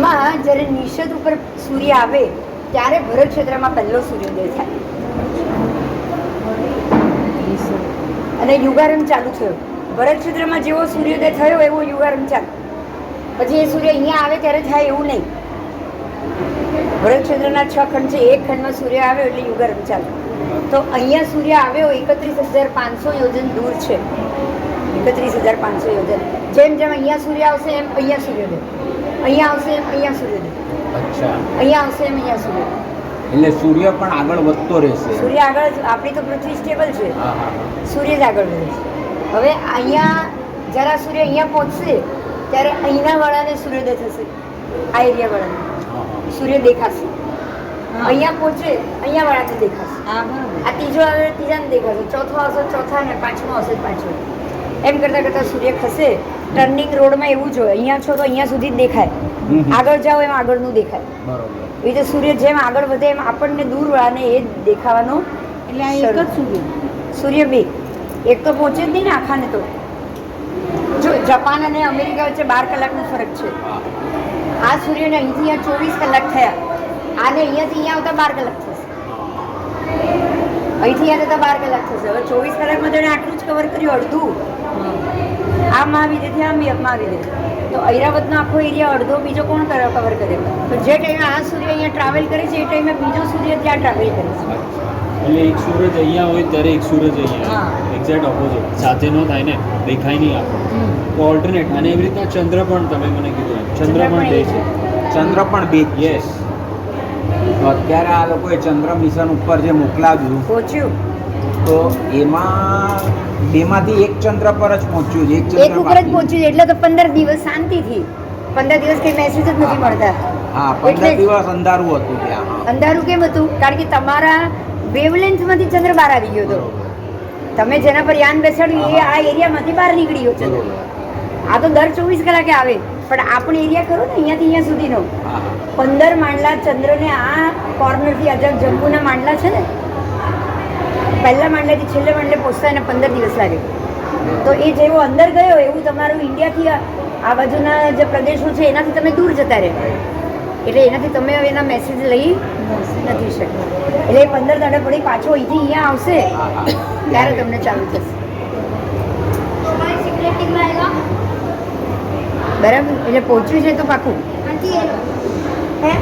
એમાં જ્યારે નિષદ ઉપર સૂર્ય આવે ત્યારે ભરત ક્ષેત્રમાં પહેલો સૂર્યોદય થાય અને યુગારંભ ચાલુ થયો. ભરત ક્ષેત્રમાં જેવો સૂર્યોદય થયો એવો યુગારંભ ચાલુ. પછી એ સૂર્ય અહીંયા આવે ત્યારે થાય એવું નહીં. ભરત ક્ષેત્રના 6 ખંડ છે, એક ખંડમાં સૂર્ય આવ્યો એટલે યુગારંભ ચાલુ. તો અહીંયા સૂર્ય આવ્યો 31,500 યોજન દૂર છે. 31,500 યોજન. જેમ જેમ અહીંયા સૂર્ય આવશે એમ અહીંયા સૂર્યોદય, અહીંયા આવશે એમ અહીંયા સૂર્યોદય, અચ્છા, અહીંયા આવશે એમ અહીંયા સૂર્યોદય. એટલે સૂર્ય પણ આગળ વધતો રહેશે. સૂર્ય આગળ, આપણી તો પૃથ્વી સ્ટેબલ છે, હા હા. સૂર્ય જ આગળ વધે છે. હવે અહીંયા જરા સૂર્ય અહીંયા પહોંચશે ત્યારે અહીંના વાળાને સૂર્યોદય થશે, આ એરિયા વાળાને સૂર્ય દેખાશે. અહીંયા પહોંચે અહીંયા વાળાને દેખાશે, આ ત્રીજો આવે ત્રીજાને દેખાશે, ચોથો આવશે ચોથા ને પાંચમો આવશે પાંચમો. એમ કરતાં કરતાં સૂર્ય ખસે. ટર્નિંગ રોડમાં એવું જ હોય, અહીંયા છો તો અહીંયા સુધી જ દેખાય, આગળ જાઓ એમ આગળનું દેખાય. બરોબર. એ રીતે સૂર્ય જેમ આગળ વધે એમ આપણને દૂર વાળાને એ જ દેખાવાનો. એટલે આ એક જ સૂર્ય. સૂર્ય બે, એક તો પહોંચે જ નહીં ને આખાને. તો જો જાપાન અને અમેરિકા વચ્ચે 12 કલાકનો ફરક છે. આ સૂર્યને અહીંથી અહીંયા 24 કલાક થયા, આને અહીંયાથી અહીંયા આવતા 12 કલાક થશે, અહીંથી અહીંયા જતા 12 કલાક થશે. હવે 24 કલાકમાં તેણે આટલું જ કવર કર્યું, અડધું. આ મહાવિદ્યથી આ મહાવિદ્ય, તો ઐરાવતનો આખો એરિયા અડધો બીજો કોણ કવર કરે? તો જે ટાઈમે આ સૂર્ય અહીંયા ટ્રાવેલ કરે છે એ ટાઈમે બીજો સૂર્ય ત્યાં ટ્રાવેલ કરે છે. એટલે એક સૂરજ અહીંયા હોય ત્યારે એક સૂરજ અહીંયા, એક્ઝેક્ટ ઓપોઝિટ, સાથે ન થાય ને, દેખાય નહીં આપણને. તો ઓલ્ટરનેટ. અને એવી રીતના ચંદ્ર પણ તમે મને કીધું એમ, ચંદ્ર પણ બે છે. ચંદ્ર પણ બે. યસ. તો અત્યારે આ લોકોએ ચંદ્ર મિશન ઉપર જે મોકલાવ્યું પહોંચ્યું, તો એમાં બેમાંથી એક ચંદ્ર પર જ પહોંચ્યું છે, એક ચંદ્ર ઉપર જ બાકી. પહોંચ્યું છે. એટલે તો 15 દિવસ શાંતિથી, 15 દિવસ કઈ મેસેજ જ નથી મળતા. હા, એટલે 15 દિવસ અંધારું હતું ત્યાં. હા. અંધારું કેમ હતું? કારણ કે તમારા વેવલેન્થમાંથી ચંદ્ર બહાર આવી ગયો હતો. તમે જેના પર યાન બેસાડ્યું એ આ એરિયામાંથી બહાર નીકળી ગયો ચંદ્ર. આ તો દર 24 કલાકે આવે, પણ આપણો એરિયા ખરો ને અહીંયાથી અહીંયા સુધીનો, હા, હા. 15 માંડલા ચંદ્રને આ કોર્નરથી અજબ જંબુના માંડલા છે ને, પહેલા માંડલાથી છેલ્લે માંડલે પહોંચતા એને 15 દિવસ લાગે. તો એ જેવો અંદર ગયો એવું તમારું ઇન્ડિયાથી આ બાજુના જે પ્રદેશો છે એનાથી તમે દૂર જતા રહે, એટલે એનાથી તમે હવે એના મેસેજ લઈ નથી શકતા. એટલે એ 15 દાડા પડી પાછો અહીંથી અહીંયા આવશે ત્યારે તમને ચાલુ થશે. બરાબર? એટલે પહોંચ્યું છે તો પાકું. હે?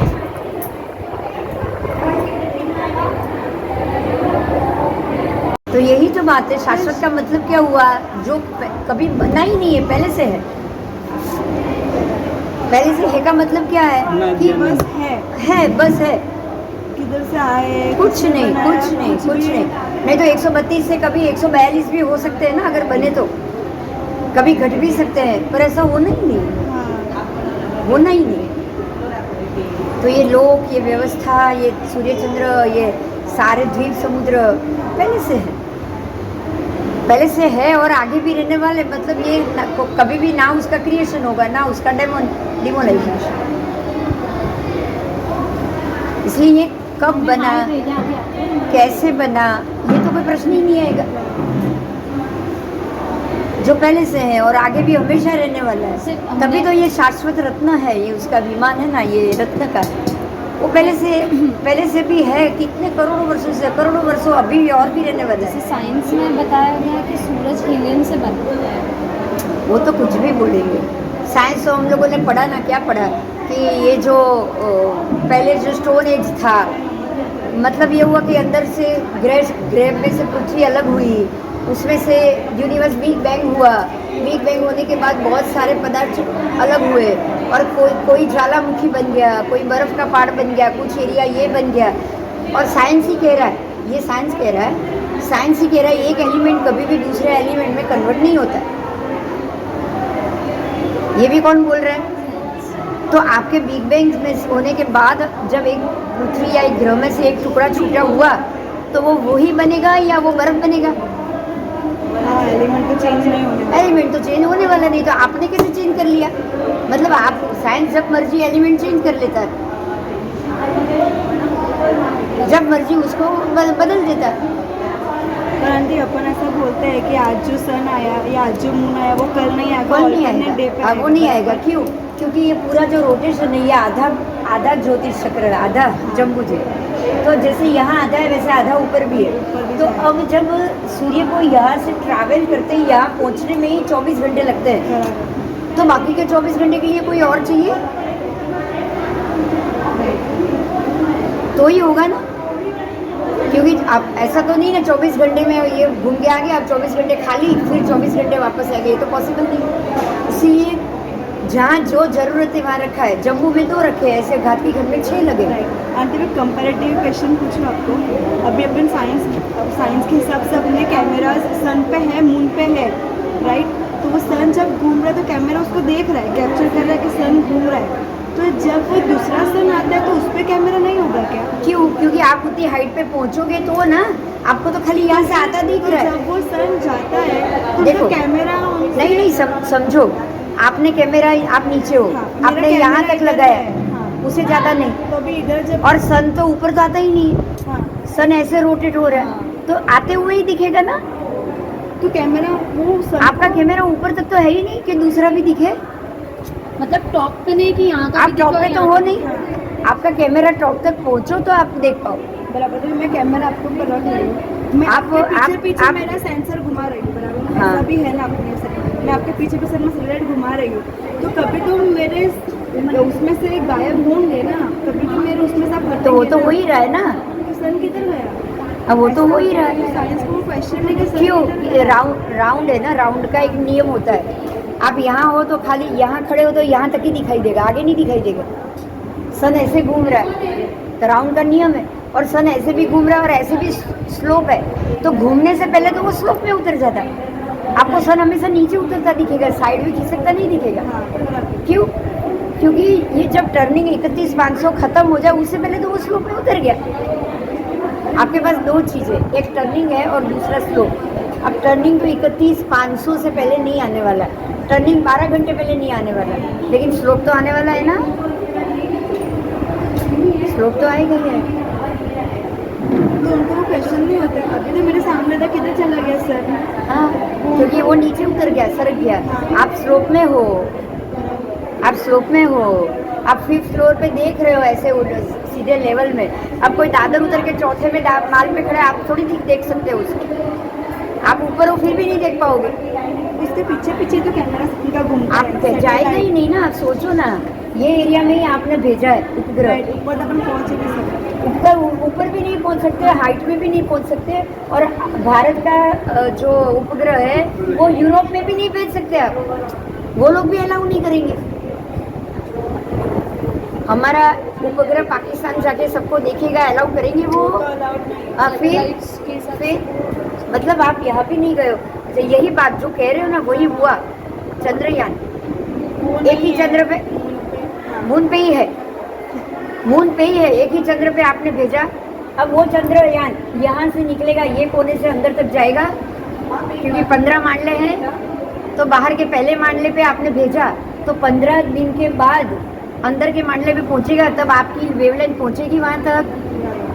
तो यही तो बात है. शाश्वत का मतलब क्या हुआ? जो कभी बना ही नहीं है, पहले से है. पहले से है का मतलब क्या है? कि बस है, बस है, किधर से आए, कुछ नहीं, कुछ नहीं, कुछ नहीं. नहीं तो 132 से कभी 142 भी हो सकते हैं ना, अगर बने तो कभी घट भी सकते हैं, पर ऐसा होना ही नहीं, होना ही नहीं. तो ये लोक, ये व्यवस्था, ये सूर्य चंद्र, ये सारे द्वीप समुद्र पहले से है, पहले से है और आगे भी रहने वाले. मतलब ये कभी भी ना उसका क्रिएशन होगा ना उसका डिमोलाइजेशन. इसलिए ये कब बना, कैसे बना, ये तो कोई प्रश्न ही नहीं आएगा. जो पहले से है और आगे भी हमेशा रहने वाला है, तभी तो ये शाश्वत रत्न है. ये उसका विमान है ना, ये रत्न का, वो पहले से भी है. कितने करोड़ों वर्षों से, करोड़ों वर्षों अभी भी और भी रहने वाला है. साइंस में बताया गया कि सूरज हीलियम से बनता है. वो तो कुछ भी बोलेंगे. साइंस तो हम लोगों ने पढ़ा ना, क्या पढ़ा कि ये जो पहले जो स्टोन एज था, मतलब ये हुआ कि अंदर से ग्रेव में से पृथ्वी अलग हुई, उसमें से यूनिवर्स बिग बैंग हुआ. बिग बैंग होने के बाद बहुत सारे पदार्थ अलग हुए और कोई ज्वालामुखी बन गया, कोई बर्फ़ का पहाड़ बन गया, कुछ एरिया ये बन गया. और साइंस ही कह रहा है, ये साइंस कह रहा है, साइंस ही कह रहा है एक एलिमेंट कभी भी दूसरे एलिमेंट में कन्वर्ट नहीं होता. ये भी कौन बोल रहा है? तो आपके बिग बैंग में होने के बाद जब एक पृथ्वी या एक ग्रह में से एक टुकड़ा छूटा हुआ तो वो वही बनेगा या वो बर्फ बनेगा? एलिमेंट तो चेंज नहीं होने वाला. एलिमेंट तो चेंज होने वाला नहीं. तो आपने कैसे चेंज कर लिया? मतलब आप साइंस जब मर्जी एलिमेंट चेंज कर लेता है, जब मर्जी उसको बदल देता है. पर आंटी अपन ऐसा बोलते हैं कि आज जो सन आया या आज जो मून आया वो कल नहीं आएगा, कल नहीं alternate day पे आएगा. अब वो नहीं आएगा. क्यों? क्योंकि ये पूरा जो रोटेशन है ये आधा ज्योतिष चक्र है, आधा जम्बुज है। तो जैसे यहाँ आधा है वैसे आधा ऊपर भी है। तो अब जब सूर्य को यहाँ से ट्रैवल करते ही यहाँ पहुँचने में ही 24 घंटे लगते हैं, तो बाकी के 24 घंटे के लिए कोई और चाहिए तो ही होगा ना। क्योंकि आप ऐसा तो नहीं ना 24 घंटे में ये घूम के आ गया, आप 24 घंटे खाली फिर 24 घंटे वापस आ गए, ये तो पॉसिबल नहीं। इसलिए जहाँ जो जरूरत है वहाँ रखा है। जम्मू में 2 रखे हैं, ऐसे घाटी खंड में 6 लगे। आंटी मैं कंपैरेटिव क्वेश्चन पूछूँ आपको। अभी अपन साइंस के हिसाब से अपने कैमराज सन पे है, मून पे है, राइट? तो वो सन जब घूम रहा है तो कैमरा उसको देख रहा है, कैप्चर कर रहा है कि सन घूम रहा है। तो जब वो दूसरा सन आता है तो उस पर कैमरा नहीं होगा क्या? क्यों? क्योंकि आप उतनी हाइट पे पहुँचोगे तो ना आपको तो खाली यहाँ से आता दिख रहा है। जब वो सन जाता है तो देखो, कैमरा नहीं समझो, आपने कैमरा आप नीचे हो, हाँ, आपने यहाँ तक लगाया है, हाँ, उससे ज़्यादा नहीं। तो अभी इधर जब और सन तो ऊपर तो आता ही नहीं है, हाँ, सन ऐसे रोटेट हो रहा है, तो आते हुए ही दिखेगा ना। तो कैमरा वो सन आपका कैमरा ऊपर तक तो है ही नहीं कि दूसरा भी दिखे। मतलब टॉप पे नहीं कि यहाँ का आप भी टॉप दिखे पे और तो यहाँ हो का नहीं, आपका कैमरा टॉप तक पहुँचो तो आप देख पाओ। बराबर। तो मैं कैमरा आपको पलट रही हूँ, मैं आप- आपके आप- पीछे आप- मेरा सेंसर घुमा रही हूँ, बराबर? हाँ। ऐसा भी है ना अपने से, मैं आपके पीछे पे सर मैं सिगरेट घुमा रही हूँ, तो कभी तो मेरे उसमें से गायब होंगे ना, कभी तो मेरे उसमें से आप तो वो तो हटेंगे हो ही रहा है ना, ना। तो सन किधर गया? अब वो तो हो ही रहा है। साइंस को क्वेश्चन है कि सन क्यों? किधर ये गया? राउंड है ना, राउंड का एक नियम होता है। आप यहाँ हो तो खाली यहाँ खड़े हो तो यहाँ तक ही दिखाई देगा, आगे नहीं दिखाई देगा। सन ऐसे घूम रहा है तो राउंड का नियम है, और सन ऐसे भी घूम रहा है और ऐसे भी स्लोप है, तो घूमने से पहले तो वो स्लोप में उतर जाता है। आपको सन हमेशा नीचे उतरता दिखेगा, साइड भी खिसकता नहीं दिखेगा। हाँ, बराबर। क्यों? क्योंकि ये जब टर्निंग 31,500 खत्म हो जाए उससे पहले तो वो स्लोप में उतर गया। आपके पास 2 चीज़ें, एक टर्निंग है और दूसरा स्लोप। अब टर्निंग तो 31,500 से पहले नहीं आने वाला, टर्निंग 12 घंटे पहले नहीं आने वाला, लेकिन स्लोप तो आने वाला है ना, स्लोप तो आएगा ही है। तो उनको वो क्वेश्चन नहीं होता, अभी तो मेरे सामने था, किधर चला गया सर? हाँ, क्योंकि वो नीचे उतर गया, सरक गया। आप स्लोप में हो, आप स्लोप में हो, आप 5th फ्लोर पे देख रहे हो ऐसे सीधे लेवल में। अब कोई दादर उतर के 4थे में माल पे खड़ा है, आप थोड़ी ठीक देख सकते हो उसको। आप ऊपर हो फिर भी नहीं देख पाओगे। इसके पीछे पीछे तो कैमरा का घूमता आप है, जाएगा ही नहीं ना। आप सोचो ना, ये एरिया में ही आपने भेजा है उपग्रह, राइट, ऊपर तक हम पहुंच ही नहीं सकते। ऊपर भी नहीं पहुंच सकते, हाइट में भी नहीं पहुंच सकते, और भारत का जो उपग्रह है वो यूरोप में भी नहीं भेज सकते आप, वो लोग भी अलाउ नहीं करेंगे। हमारा उपग्रह पाकिस्तान जाके सबको देखेगा, अलाउ करेंगे वो? तो अलाउड नहीं। फिर मतलब आप यहाँ भी नहीं गए हो। तो यही बात जो कह रहे हो ना वही हुआ चंद्रयान। एक ही चंद्र पे, मून पे ही है, मून पे ही है, एक ही चंद्र पे आपने भेजा। अब वो चंद्रयान यहाँ से निकलेगा, ये कोने से अंदर तक जाएगा, क्योंकि 15 मांडले हैं, तो बाहर के पहले मांडले पे आपने भेजा, तो 15 दिन के बाद अंदर के मांडले पे पहुँचेगा, तब आपकी वेवलेंथ पहुँचेगी वहाँ तक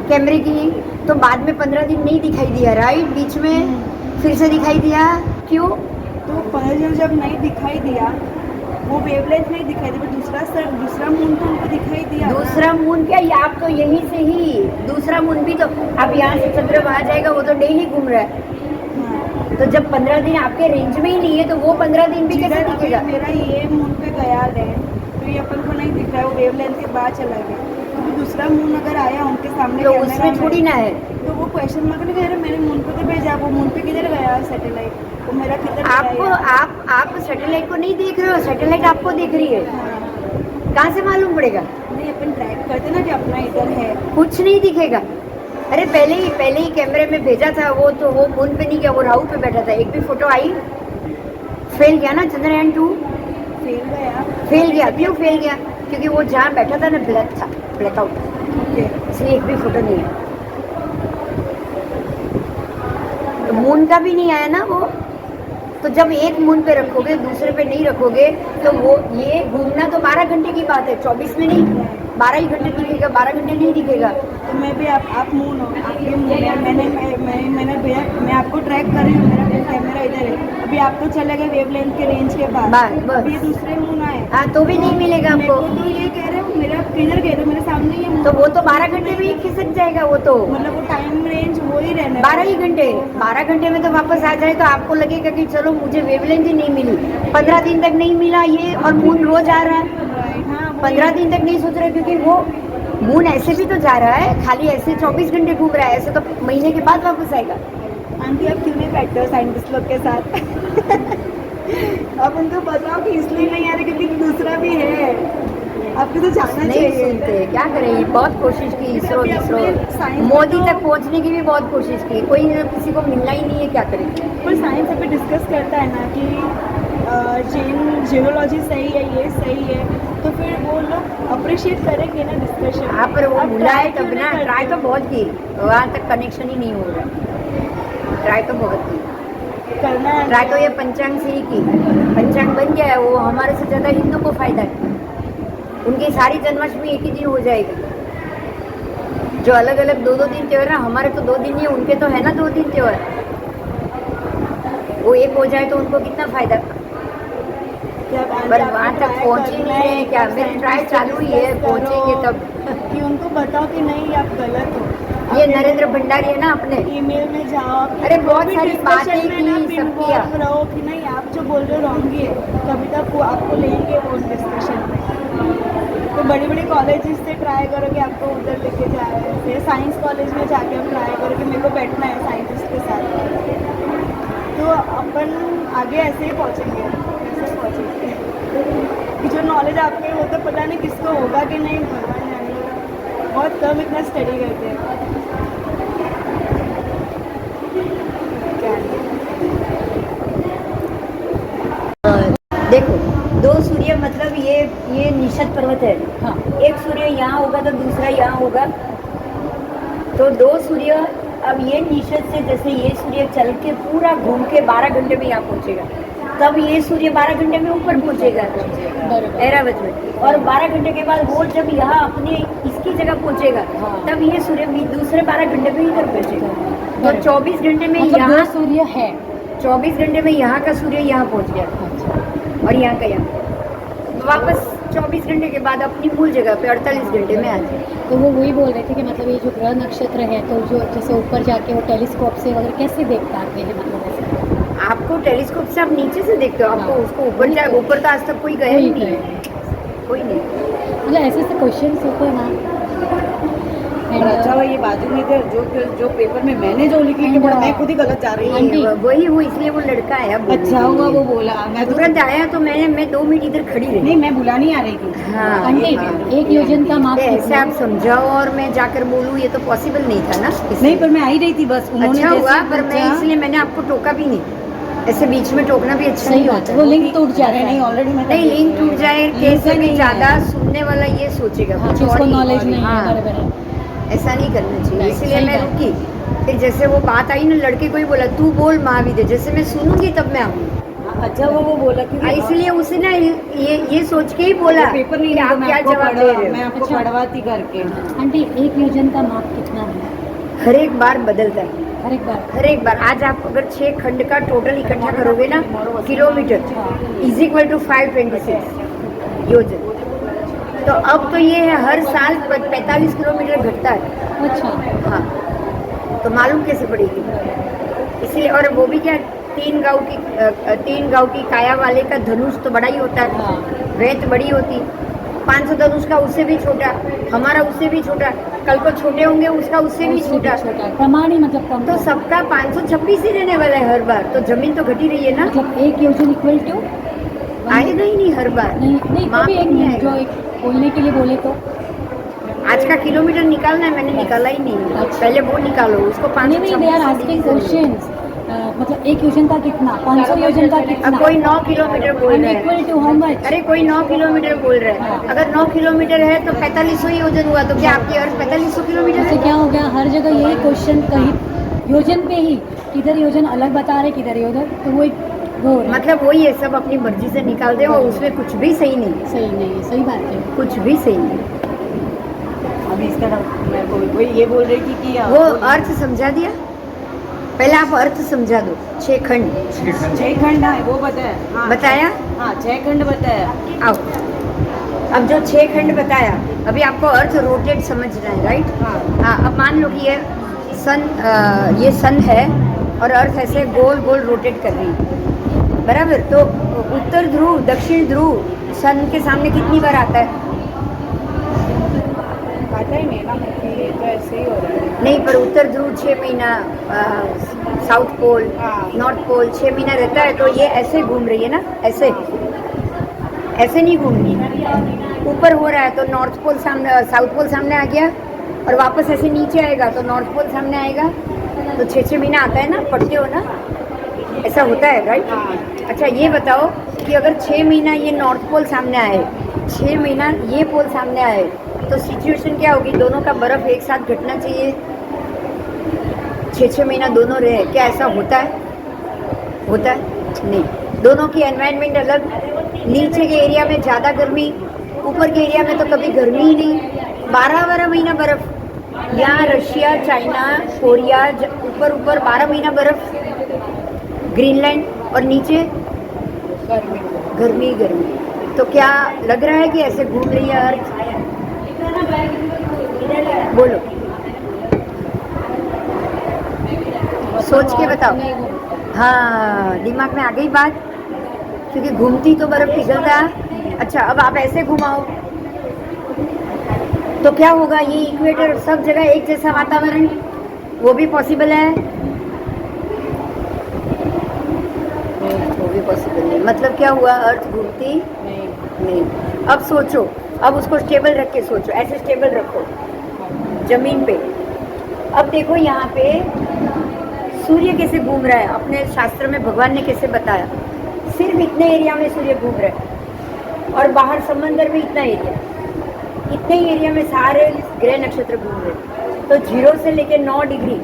कैमरे की। तो बाद में 15 दिन नहीं दिखाई दिया, राइट? बीच में फिर से दिखाई दिया, क्यों? तो 15 दिन जब नहीं दिखाई दिया, वो वेवलेंथ नहीं दिखाई दी, पर दूसरा मून तो उनको दिखाई दिया। दूसरा मून क्या? ये आप तो यहीं से ही दूसरा मून भी तो, अब यहाँ से चंद्र वहाँ जाएगा, वो तो डेली घूम रहा है। हाँ। तो जब 15 दिन आपके रेंज में ही नहीं है तो वो 15 दिन भी कैसे जिधर दिखेगा? मेरा ये मून पे गया है, तो ये अपन को नहीं दिख रहा है, वो वेवलेंथ के बाद चला गया। तो दूसरा मून अगर आया उनके सामने तो कैमरा उसमें में, थोड़ी ना है। तो वो क्वेश्चन मार्क नहीं कह रहे मैंने मून पे तो भेजा, वो मून पे किधर गया सैटेलाइट, तो मेरा किधर आपको गया? आप सैटेलाइट को नहीं देख रहे हो, सैटेलाइट आपको देख रही है। हाँ। कहाँ से मालूम पड़ेगा? नहीं, अपन ट्रैक करते ना कि अपना इधर है। कुछ नहीं दिखेगा। अरे पहले ही कैमरे में भेजा था वो, तो वो मून पे नहीं गया, वो राहु पे बैठा था। एक भी फोटो आई? फेल गया ना चंद्रयान 2, फेल गया। फेल गया। क्यों फेल गया? क्योंकि वो जहाँ बैठा था ना ब्लैक था, ब्लैकआउट, इसलिए एक भी फोटो नहीं है। तो मून का भी नहीं आया ना वो। तो जब एक मून पे रखोगे दूसरे पे नहीं रखोगे, तो वो ये घूमना तो 12 घंटे की बात है, 24 में नहीं। 12 ही घंटे दिखेगा, 12 घंटे नहीं दिखेगा। तो मैं भी आप मून हो, आपके मून है, मैंने भैया मैं आपको ट्रैक कर रही हूँ, मेरा कैमरा इधर है, अभी आप तो चले गए वेवलेंथ के रेंज के बाद, बस। अभी दूसरे मून आए, हाँ तो भी नहीं मिलेगा मेरे आपको। को तो ये कह रहे हो मेरा किधर गए थे, मेरे सामने ये moon- तो वो तो 12 घंटे में ही खिसक जाएगा वो तो। मतलब वो टाइम रेंज वो ही रहना 12 ही घंटे, 12 घंटे में तो वापस आ जाए तो आपको लगेगा कि चलो मुझे वेवलेंथ ही नहीं मिली। 15 दिन तक नहीं मिला ये, और मून रोज आ रहा है। हाँ 15 दिन तक नहीं सोच रहे, क्योंकि वो मून ऐसे भी तो जा रहा है, खाली ऐसे 24 घंटे घूम रहा है, ऐसे तो महीने के बाद वापस आएगा। आंटी आप क्यों नहीं बैठते हो साइंटिस्ट लोग के साथ? अब उनको बताओ कि इसलिए नहीं आ रहे क्योंकि दूसरा भी है, आपको तो जाना नहीं चाहिए। सुनते, क्या करें, बहुत कोशिश की इसरो अभी इसरो अपने साइंस मोदी में तो- तक पहुंचने की भी बहुत कोशिश की, कोई किसी को मिलना ही नहीं है, क्या करें। पर साइंस अभी डिस्कस करता है ना कि जीनोलॉजी सही है, ये सही है, तो फिर वो लोग अप्रिशिएट करेंगे ना डिस्कशन। हाँ पर वो आप बुलाए try तब क्यों ना, नहीं ट्राई करते तो हो? बहुत की, वहाँ तक कनेक्शन ही नहीं हो रहा, ट्राई तो बहुत की। करना है ट्राई तो ये पंचांग से ही की, पंचांग बन गया है, वो हमारे से ज़्यादा हिंदू को फायदा है। उनकी सारी जन्माष्टमी एक ही दिन हो जाएगी, जो अलग अलग 2-2 दिन त्योहार है, हमारे तो 2 दिन ही, उनके तो है ना 2 दिन त्योहार, वो एक हो जाए तो उनको कितना फायदा। जब पर आपको वहाँ तक try पहुँची करना नहीं है, है, क्या तब मेरी ट्राई scientist चालू ही है, discuss पहुँचेंगे करो, तब। कि उनको बताओ कि नहीं आप गलत हो। ये नरेंद्र भंडारी है ना अपने, ईमेल में जाओ, अरे बहुत भी सारी discussion बातें में ना की, सब involve किया। रहो कि नहीं आप जो बोल रहे हो रॉन्ग ही है, तभी तक वो आपको लेंगे वो डिस्कशन में। तो बड़ी बड़ी कॉलेजेस से ट्राई करो कि आपको उधर लेके जा रहे हैं, साइंस कॉलेज में जाके हम ट्राई करो कि मेरे को बैठना है साइंटिस्ट के साथ, तो अपन आगे ऐसे ही पहुँचेंगे, ऐसे पहुँचेंगे कि जो नॉलेज आपके वो तो पता नहीं किसको होगा कि नहीं, भगवान जाने, बहुत कम इतना स्टडी करते हैं। क्या देखो 2 सूर्य मतलब ये निषद पर्वत है। हाँ, एक सूर्य यहाँ होगा तो दूसरा यहाँ होगा, तो 2 सूर्य। अब ये निषद से जैसे ये सूर्य चल के पूरा घूम के 12 घंटे में यहाँ पहुँचेगा, तब ये सूर्य 12 घंटे में ऊपर पहुँचेगा ऐरावत में, और 12 घंटे के बाद वो जब यहाँ अपने इसकी जगह पहुँचेगा, तब ये सूर्य भी दूसरे 12 घंटे में इधर पहुँचेगा। तो 24 घंटे में यहाँ सूर्य है। 24 घंटे में यहाँ का सूर्य यहाँ पहुँच गया, और यहाँ का यहाँ वापस 24 घंटे के बाद अपनी मूल जगह पे 48 घंटे में आ जाए। तो वो वही बोल रहे थे कि मतलब ये जो ग्रह नक्षत्र है, तो जो जैसे ऊपर जाके वो टेलीस्कोप से वगैरह कैसे देख पाते हैं, मतलब ऐसे आपको टेलीस्कोप से आप नीचे से देखते हो, आपको हाँ। उसको ऊपर जाए, ऊपर तो आज तक कोई गया ही नहीं, कोई नहीं। मतलब ऐसे ऐसे क्वेश्चन होते हैं ना। और अच्छा हुआ ये बाजू में थे, जो पेपर में मैंने जो लिखी थी मैं खुद ही गलत जा रही हूँ। आंटी। वही वो इसलिए वो लड़का आया बोलने अच्छा के हुआ लिए। वो बोला, मैं तो तुरंत आया तो मैं 2 मिनट इधर खड़ी रही। नहीं, मैं बुला नहीं आ रही थी। हाँ, आंटी, हाँ। एक योजन का माप ऐसे कितना? आप समझाओ और मैं जाकर बोलूँ, ये तो पॉसिबल नहीं था ना। इसलिए। नहीं, पर मैं आई रही थी बस, उन्होंने अच्छा हुआ, जैसे पर मैं पूछा- इसलिए मैंने आपको टोका भी नहीं, ऐसे बीच में टोकना भी अच्छा सही नहीं बात होता है, वो लिंक टूट जाता अरे है। नहीं, ऑलरेडी मैं नहीं, लिंक टूट जाए कैसे नहीं भी है। ज्यादा सुनने वाला ये सोचेगा हाँ, कुछ जिसको और ही। नॉलेज नहीं है, हाँ, बराबर है। ऐसा नहीं करना चाहिए, Right, इसलिए सही मैं बात। रुकी। फिर जैसे वो बात आई ना, लड़के को ही बोला तू बोल महाविद्या, जैसे मैं सुनूंगी तब मैं आऊंगी। अच्छा वो बोला कि इसलिए उसने ना ये सोच के ही बोला पेपर नहीं कि लिखा, आप मैं क्या आपको जवाब दे रहे मैं हो। आपको अच्छा। पढ़वाती करके। आंटी, एक योजन का माप कितना है हर एक बार बदलता है, हर एक बार? हर एक बार। आज आप अगर 6 खंड का टोटल इकट्ठा करोगे ना, किलोमीटर इज इक्वल टू 526 योजन। तो अब तो ये है हर साल 45 किलोमीटर घटता है। अच्छा। हाँ, तो मालूम कैसे पड़ेगी, इसलिए। और वो भी क्या, 3 गांव की काया वाले का धनुष तो बड़ा ही होता है, हाँ। रेत बड़ी होती। 500 धनुष का उससे भी छोटा, हमारा उससे भी छोटा, कल को छोटे होंगे उसका उससे भी छोटा। प्रमाण ही मतलब कम तो है। सबका 526 ही रहने वाला है हर बार, तो जमीन तो घटी रही है ना, मतलब एक योजन इक्वल टू आएगा ही नहीं हर बार। नहीं माप कभी एक नहीं नहीं, जो आएगा। एक बोलने के लिए बोले तो आज का किलोमीटर निकालना है, मैंने निकाला ही नहीं। अच्छा। पहले वो निकालो, उसको नहीं दे आर 526 आस्किंग क्वेश्चंस, मतलब एक योजन का कितना, 500 योजन का अब कितना, कोई 9 किलोमीटर बोल रहा इक्वल है। To how much? अरे कोई 9 किलोमीटर बोल रहा है, अगर 9 किलोमीटर है तो 4500 ही योजन हुआ, तो क्या आपकी अर्थ 4500 किलोमीटर जैसे है? क्या हो गया, हर जगह यही क्वेश्चन, कहीं योजन पे ही, किधर योजन अलग बता रहे, किधर योजन, तो वो एक वो हो रहा है। मतलब वही है, सब अपनी मर्जी से निकालते हो, उसमें कुछ भी सही नहीं, सही नहीं है, सही बात है। कुछ भी सही नहीं। अभी इसका मैं कोई ये बोल रही थी कि वो अर्थ समझा दिया? पहले आप अर्थ समझा दो। 6 खंड 6 खंड है वो बताया। हाँ, बताया? हाँ 6 खंड बताया। आओ, अब जो 6 खंड बताया, अभी आपको अर्थ रोटेट समझना है, राइट? हाँ, अब मान लो कि ये सन है और अर्थ ऐसे गोल गोल रोटेट कर रही है, बराबर? तो उत्तर ध्रुव दक्षिण ध्रुव सन के सामने कितनी बार आता है? पता ही नहीं ना, ये तो ऐसे ही हो रहा है। नहीं, पर उत्तर ध्रुव 6 महीना, साउथ पोल, नॉर्थ पोल 6 महीना रहता है, तो ये ऐसे घूम रही है ना, ऐसे ऐसे नहीं घूम रही। ऊपर हो रहा है तो नॉर्थ पोल सामने, साउथ पोल सामने आ गया, और वापस ऐसे नीचे आएगा तो नॉर्थ पोल सामने आएगा। तो 6 महीना आता है ना, पढ़ते हो ना, ऐसा होता है, राइट? अच्छा, ये बताओ कि अगर 6 महीना ये नॉर्थ पोल सामने आए, 6 महीना ये पोल सामने आए, तो सिचुएशन क्या होगी? दोनों का बर्फ एक साथ घटना चाहिए, 6 महीना दोनों रहे। क्या ऐसा होता है? होता है? नहीं। दोनों की एनवायरनमेंट अलग, नीचे के एरिया में ज़्यादा गर्मी, ऊपर के एरिया में तो कभी गर्मी ही नहीं, 12 महीना बर्फ। यहाँ रशिया, चाइना, कोरिया, ऊपर 12 महीना बर्फ, ग्रीनलैंड, और नीचे गर्मी गर्मी। तो क्या लग रहा है कि ऐसे घूम रही है अर्थ? बोलो, सोच के बताओ। हाँ, दिमाग में आ गई बात, क्योंकि घूमती तो बर्फ पिघलता। अच्छा, अब आप ऐसे घुमाओ तो क्या होगा? ये इक्वेटर, सब जगह एक जैसा वातावरण, वो भी पॉसिबल है? वो भी पॉसिबल नहीं। मतलब क्या हुआ? अर्थ घूमती नहीं। अब सोचो, अब उसको स्टेबल रख के सोचो, ऐसे स्टेबल रखो जमीन पे। अब देखो यहाँ पे सूर्य कैसे घूम रहा है, अपने शास्त्र में भगवान ने कैसे बताया। सिर्फ इतने एरिया में सूर्य घूम रहा है, और बाहर समंदर में इतना एरिया, इतने ही एरिया में सारे ग्रह नक्षत्र घूम रहे हैं। तो 0 से लेके 9 डिग्री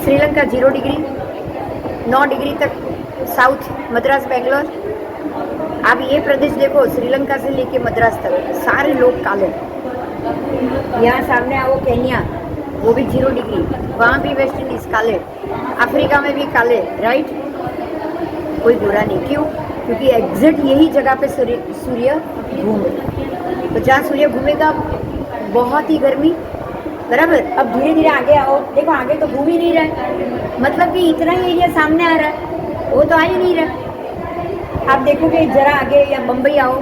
श्रीलंका, 0 डिग्री, 9 डिग्री तक साउथ मद्रास, बेंगलोर। आप ये प्रदेश देखो, श्रीलंका से लेके मद्रास तक सारे लोग काले। यहाँ सामने आओ केन्या, वो भी 0 डिग्री, वहाँ भी वेस्ट इंडीज काले, अफ्रीका में भी काले, राइट? कोई बुरा नहीं। क्यों? क्योंकि एग्जैक्ट यही जगह पे सूर्य घूम रहा। तो जहाँ सूर्य घूमेगा बहुत ही गर्मी, बराबर? अब धीरे धीरे आगे आओ, देखो आगे तो घूम ही नहीं रहा है, मतलब कि इतना ही एरिया सामने आ रहा है, वो तो आ ही नहीं रहा। आप देखोगे जरा आगे, या बम्बई आओ,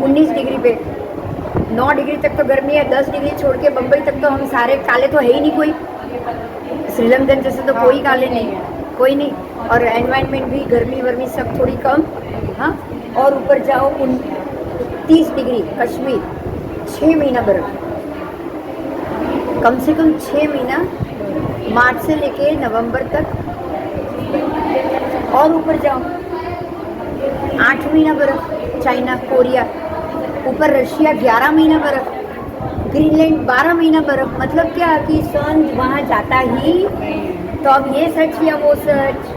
19 डिग्री पे, 9 डिग्री तक तो गर्मी है, 10 डिग्री छोड़ के बम्बई तक तो हम सारे काले तो है ही नहीं कोई। श्रीलंकन जैसे तो कोई काले नहीं, कोई नहीं। और एनवायरनमेंट भी, गर्मी वर्मी सब थोड़ी कम। हाँ, और ऊपर जाओ 30 डिग्री कश्मीर, 6 महीना बर्फ, कम से कम 6 महीना, मार्च से लेके नवंबर तक। और ऊपर जाओ 8 महीना बर्फ, चाइना, कोरिया, ऊपर रशिया 11 महीना बर्फ, ग्रीनलैंड 12 महीना बर्फ। मतलब क्या कि सन वहाँ जाता ही। तो अब ये सच या वो सच?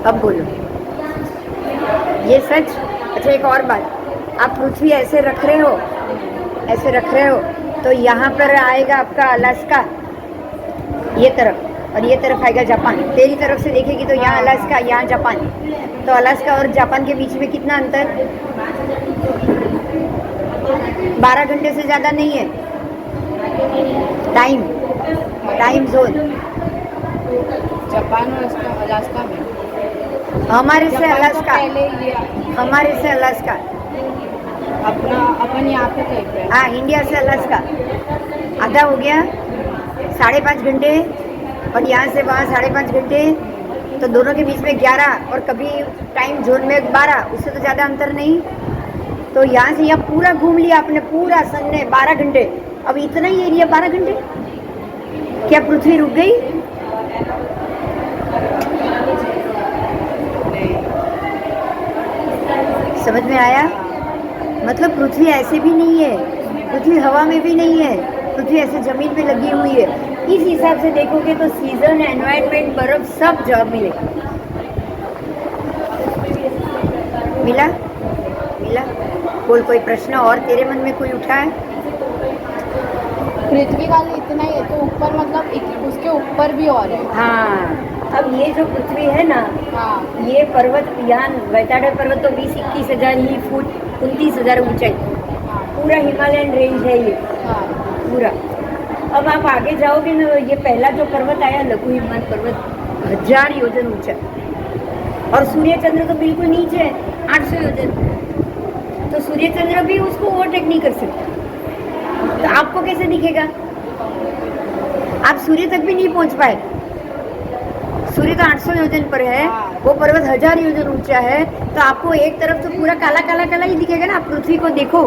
अब बोलो, ये सच? अच्छा, एक और बात, आप पृथ्वी ऐसे रख रहे हो, ऐसे रख रहे हो, तो यहाँ पर आएगा आपका अलास्का, ये तरफ, और ये तरफ आएगा जापान। तेरी तरफ से देखेगी तो यहाँ अलास्का, यहाँ जापान। तो अलास्का और जापान के बीच में कितना अंतर? 12 घंटे से ज़्यादा नहीं है टाइम जोन। जापान और अलास्का में, हमारे से अलास्का, पहले ये हमारे से अलास्का, अपन यहाँ पे कहीं पे। हाँ, इंडिया से अलास्का आधा हो गया, 5.5 घंटे, और यहाँ से वहाँ 5.5 घंटे, तो दोनों के बीच में 11, और कभी टाइम जोन में 12, उससे तो ज़्यादा अंतर नहीं। तो यहाँ से यहाँ पूरा घूम लिया आपने, पूरा सन ने 12 घंटे। अब इतना ही एरिया 12 घंटे, क्या पृथ्वी रुक गई? समझ में आया? मतलब पृथ्वी ऐसे भी नहीं है, पृथ्वी हवा में भी नहीं है, पृथ्वी ऐसे जमीन पे लगी हुई है। इस हिसाब से देखोगे तो सीजन, एनवायरनमेंट, बर्फ सब जगह मिलेगा। मिला? मिला। बोल कोई प्रश्न और तेरे मन में कोई उठा है? पृथ्वी काल इतना ही है तो ऊपर मतलब उसके ऊपर भी और है। हाँ, अब ये जो पृथ्वी है ना, हाँ ये पर्वत यहाँ वैताड़ पर्वत तो 20-21 हज़ार ही फुट, 29 हज़ार ऊंचाई, पूरा हिमालयन रेंज है ये हाँ पूरा। अब आप आगे जाओगे ना, ये पहला जो पर्वत आया लघु हिमवंत पर्वत 1000 योजन ऊंचा, और सूर्य चंद्र तो बिल्कुल नीचे है 800 योजन। तो सूर्य चंद्र भी उसको ओवरटेक नहीं कर सकते। तो आपको कैसे दिखेगा? आप सूर्य तक भी नहीं पहुंच पाए। सूर्य तो 800 योजन पर है, वो पर्वत 1000 योजन ऊंचा है, तो आपको एक तरफ तो पूरा काला काला काला ही दिखेगा ना। आप पृथ्वी को देखो,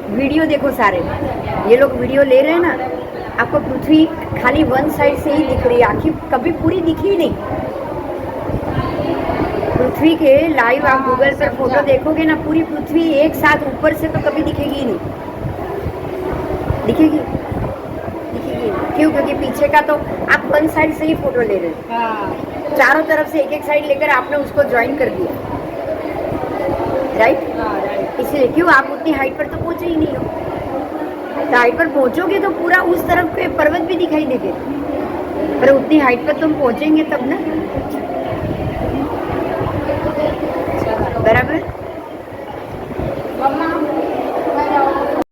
वीडियो देखो सारे, ये लोग वीडियो ले रहे हैं ना, आपको पृथ्वी खाली वन साइड से ही दिख रही है, आखिर कभी पूरी दिखी ही नहीं। पृथ्वी के लाइव आप गूगल पर फोटो देखोगे ना, पूरी पृथ्वी एक साथ ऊपर से तो कभी दिखेगी ही नहीं, दिखेगी दिखेगी नहीं। क्यों? क्योंकि पीछे का तो आप वन साइड से ही फोटो ले रहे हो, हाँ चारों तरफ से एक एक साइड लेकर आपने उसको ज्वाइन कर दिया, राइट? इसलिए क्यों आप उतनी हाइट पर तो पहुंचे ही नहीं हो। तो हाइट पर पहुंचोगे तो पूरा उस तरफ के पर्वत भी दिखाई देंगे, पर उतनी हाइट पर तुम पहुंचेंगे तब ना।